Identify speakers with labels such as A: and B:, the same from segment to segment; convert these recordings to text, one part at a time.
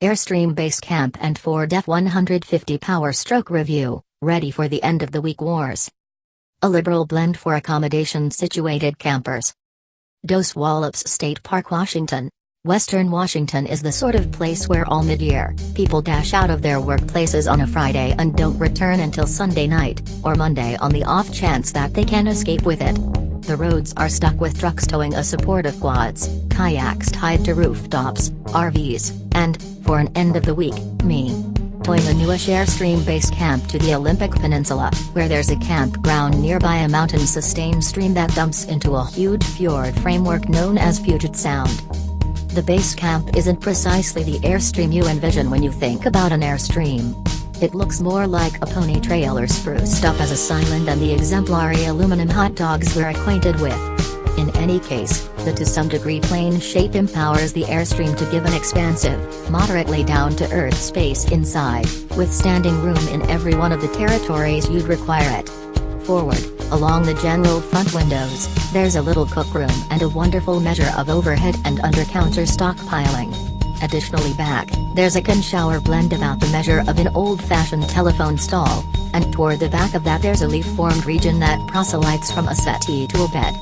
A: Airstream Basecamp and Ford F-150 Power Stroke Review, ready for the end of the week wars. A liberal blend for accommodation-situated campers. Dos Wallops State Park, Washington. Western Washington is the sort of place where all mid-year people dash out of their workplaces on a Friday and don't return until Sunday night, or Monday on the off chance that they can escape with it. The roads are stuck with trucks towing a support of quads, kayaks tied to rooftops, RVs, and, for an end of the week, me. Towing a newish Airstream Basecamp to the Olympic Peninsula, where there's a campground nearby a mountain-sustained stream that dumps into a huge fjord framework known as Puget Sound. The Basecamp isn't precisely the Airstream you envision when you think about an Airstream. It looks more like a pony trailer spruced up as a silent than the exemplary aluminum hot dogs we're acquainted with. In any case, the to some degree plain shape empowers the Airstream to give an expansive, moderately down-to-earth space inside, with standing room in every one of the territories you'd require it. Forward, along the general front windows, there's a little cookroom and a wonderful measure of overhead and under-counter stockpiling. Additionally back, there's a can shower blend about the measure of an old-fashioned telephone stall, and toward the back of that there's a leaf-formed region that proselytes from a settee to a bed.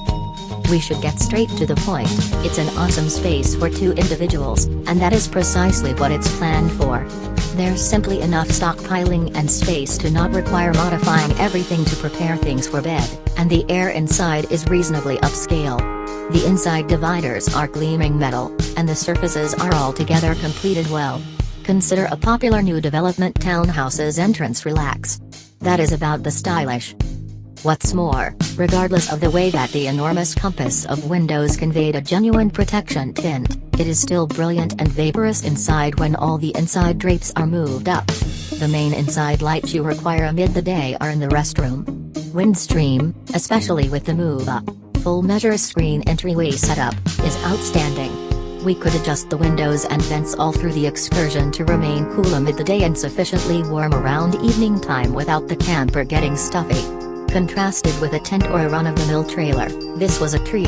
A: We should get straight to the point. It's an awesome space for two individuals, and that is precisely what it's planned for. There's simply enough stockpiling and space to not require modifying everything to prepare things for bed, and the air inside is reasonably upscale. The inside dividers are gleaming metal, and the surfaces are altogether completed well. Consider a popular new development townhouse's entrance relax. That is about the stylish. What's more, regardless of the way that the enormous compass of windows conveyed a genuine protection tint, it is still brilliant and vaporous inside when all the inside drapes are moved up. The main inside lights you require amid the day are in the restroom. Windstream, especially with the move-up, full-measure screen entryway setup, is outstanding. We could adjust the windows and vents all through the excursion to remain cool amid the day and sufficiently warm around evening time without the camper getting stuffy. Contrasted with a tent or a run-of-the-mill trailer, this was a treat.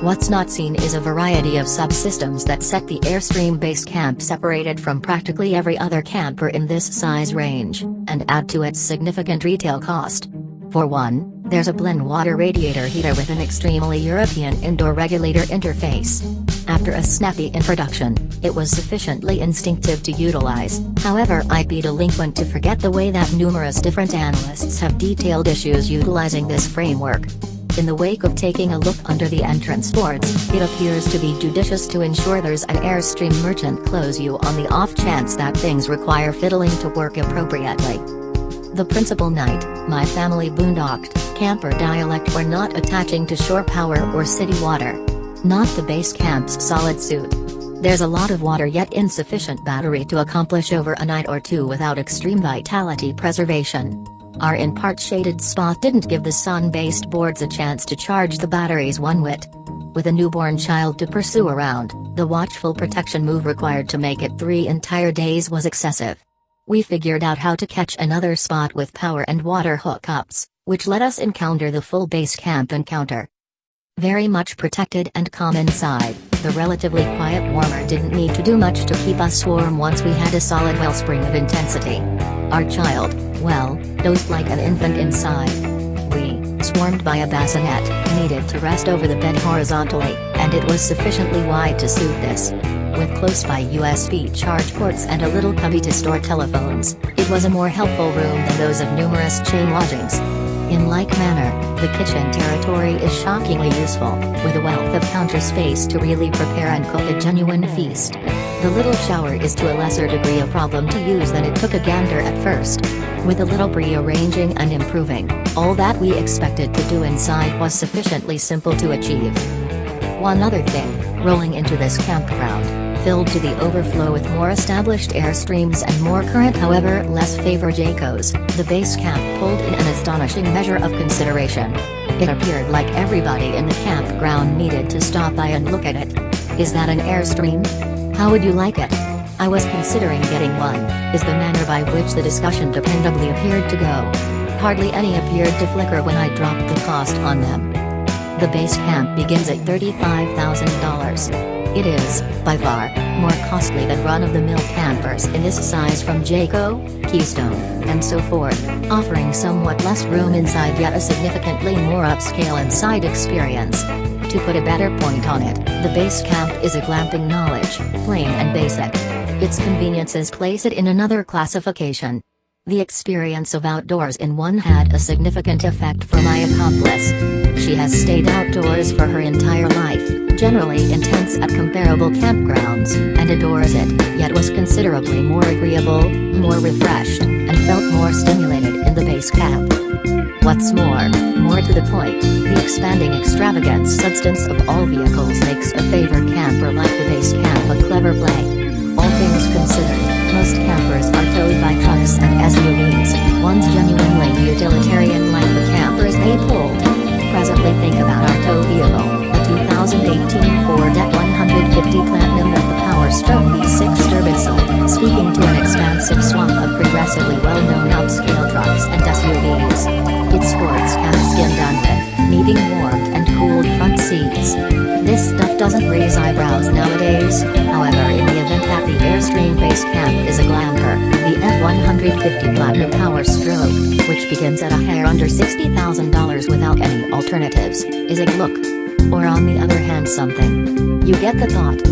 A: What's not seen is a variety of subsystems that set the Airstream Basecamp separated from practically every other camper in this size range, and add to its significant retail cost. For one, there's a blend water radiator heater with an extremely European indoor regulator interface. After a snappy introduction, it was sufficiently instinctive to utilize. However, I'd be delinquent to forget the way that numerous different analysts have detailed issues utilizing this framework. In the wake of taking a look under the entrance boards, it appears to be judicious to ensure there's an Airstream merchant close you on the off chance that things require fiddling to work appropriately. The principal night, my family boondocked, camper dialect we're not attaching to shore power or city water. Not the Basecamp's solid suit. There's a lot of water yet insufficient battery to accomplish over a night or two without extreme vitality preservation. Our in part shaded spot didn't give the sun-based boards a chance to charge the batteries one whit. With a newborn child to pursue around, the watchful protection move required to make it 3 entire days was excessive. We figured out how to catch another spot with power and water hookups, which let us encounter the full Basecamp encounter. Very much protected and calm inside, the relatively quiet warmer didn't need to do much to keep us warm once we had a solid wellspring of intensity. Our child, well, dozed like an infant inside. We, swarmed by a bassinet, needed to rest over the bed horizontally, and it was sufficiently wide to suit this. With close-by USB charge ports and a little cubby to store telephones, it was a more helpful room than those of numerous chain lodgings. In like manner, the kitchen territory is shockingly useful, with a wealth of counter space to really prepare and cook a genuine feast. The little shower is to a lesser degree a problem to use than it took a gander at first. With a little rearranging and improving, all that we expected to do inside was sufficiently simple to achieve. One other thing, rolling into this campground, filled to the overflow with more established Airstreams and more current however less favored Jaycos, the Basecamp pulled in an astonishing measure of consideration. It appeared like everybody in the campground needed to stop by and look at it. Is that an Airstream? How would you like it? I was considering getting one, is the manner by which the discussion dependably appeared to go. Hardly any appeared to flicker when I dropped the cost on them. The Basecamp begins at $35,000. It is, by far, more costly than run-of-the-mill campers in this size from Jayco, Keystone, and so forth, offering somewhat less room inside yet a significantly more upscale inside experience. To put a better point on it, the Basecamp is a glamping knowledge, plain and basic. Its conveniences place it in another classification. The experience of outdoors in one had a significant effect for my accomplice. She has stayed outdoors for her entire life, generally intense at comparable campgrounds, and adores it, yet was considerably more agreeable, more refreshed, and felt more stimulated in the Basecamp. What's more to the point, the expanding extravagant substance of all vehicles makes a favored camper like the Basecamp a clever play. All things considered, most campers are towed by trucks and SUVs, ones genuinely utilitarian like the campers they pulled. Presently think about our tow vehicle, a 2018 Ford F-150 Platinum with the Power Stroke V6 Turbosil, speaking to an expansive swath of progressively well-known upscale trucks and SUVs. It sports calf-skinned unrib, needing warmed and cooled front seats. This stuff doesn't raise eyebrows nowadays, however in the event that the Airstream Basecamp is a glamper, the F-150 Platinum Power Stroke, which begins at a hair under $60,000 without any alternatives, is a look. Or on the other hand something. You get the thought.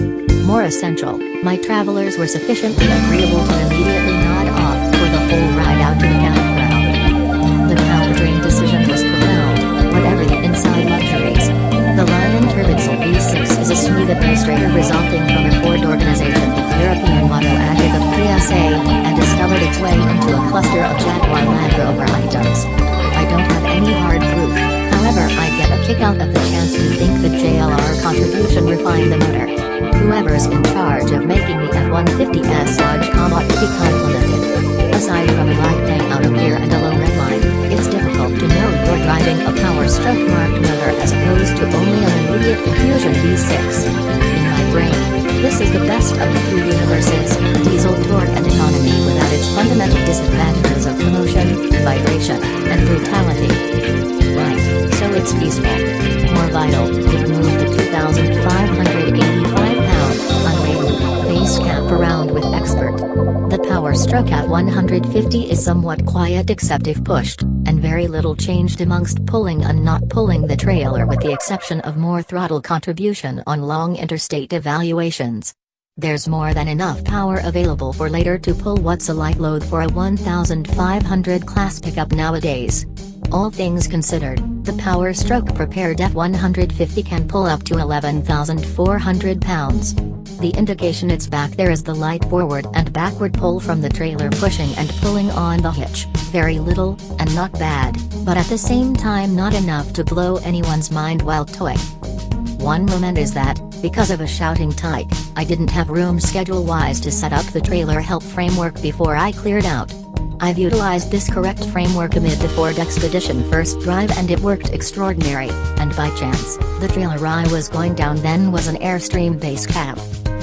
A: More essential, my travelers were sufficiently agreeable to immediately nod off for the whole ride out to the campground. The powertrain decision was profound, whatever the inside luxuries. The Lion Turbosil V6 is a smooth administrator resulting from a Ford organization with European motto added of PSA, and discovered its way into a cluster of Jaguar Land Rover items. I don't have any hard proof, however I get a kick out of the chance to think the JLR contribution refined the motor. Whoever's in charge of making the F-150S Dodge ought to be complimented. Aside from a light bang out of gear and a low redline, it's difficult to know you're driving a Power Stroke marked motor as opposed to only an immediate diffusion V6. In my brain, this is the best of the two universes, diesel torque and economy without its fundamental disadvantages of commotion, vibration, and brutality. Right, so it's peaceful. More vital, it moved the 2,585-pound, unladen, Basecamp around with expert. The Power Stroke F-150 is somewhat quiet except if pushed, and very little changed amongst pulling and not pulling the trailer with the exception of more throttle contribution on long interstate evaluations. There's more than enough power available for later to pull what's a light load for a 1,500 class pickup nowadays. All things considered, the Power Stroke prepared F-150 can pull up to 11,400 pounds. The indication it's back there is the light forward and backward pull from the trailer pushing and pulling on the hitch, very little, and not bad, but at the same time not enough to blow anyone's mind while towing. One moment is that, because of a shouting tyke, I didn't have room schedule-wise to set up the trailer help framework before I cleared out. I've utilized this correct framework amid the Ford Expedition first drive and it worked extraordinary, and by chance, the trailer I was going down then was an Airstream Basecamp.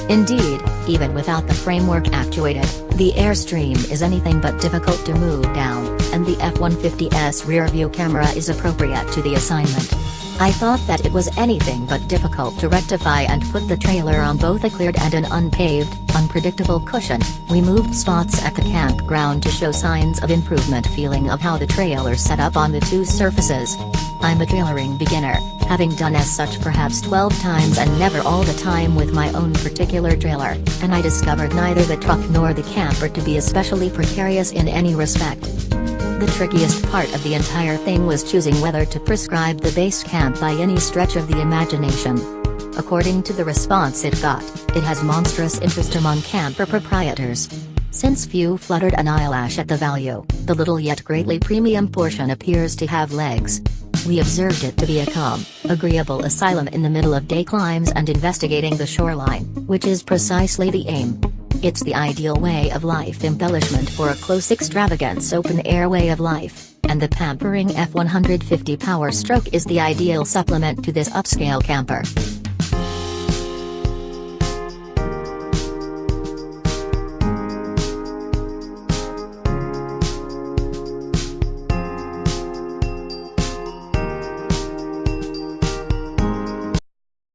A: Indeed, even without the framework actuated, the Airstream is anything but difficult to move down, and the F-150's rear-view camera is appropriate to the assignment. I thought that it was anything but difficult to rectify and put the trailer on both a cleared and an unpaved, unpredictable cushion. We moved spots at the campground to show signs of improvement feeling of how the trailer set up on the two surfaces. I'm a trailering beginner, having done as such perhaps 12 times and never all the time with my own particular trailer, and I discovered neither the truck nor the camper to be especially precarious in any respect. The trickiest part of the entire thing was choosing whether to prescribe the Basecamp by any stretch of the imagination. According to the response it got, it has monstrous interest among camper proprietors. Since few fluttered an eyelash at the value, the little yet greatly premium portion appears to have legs. We observed it to be a calm, agreeable asylum in the middle of day climbs and investigating the shoreline, which is precisely the aim. It's the ideal way of life embellishment for a close extravagance open-air way of life, and the pampering F-150 Power Stroke is the ideal supplement to this upscale camper.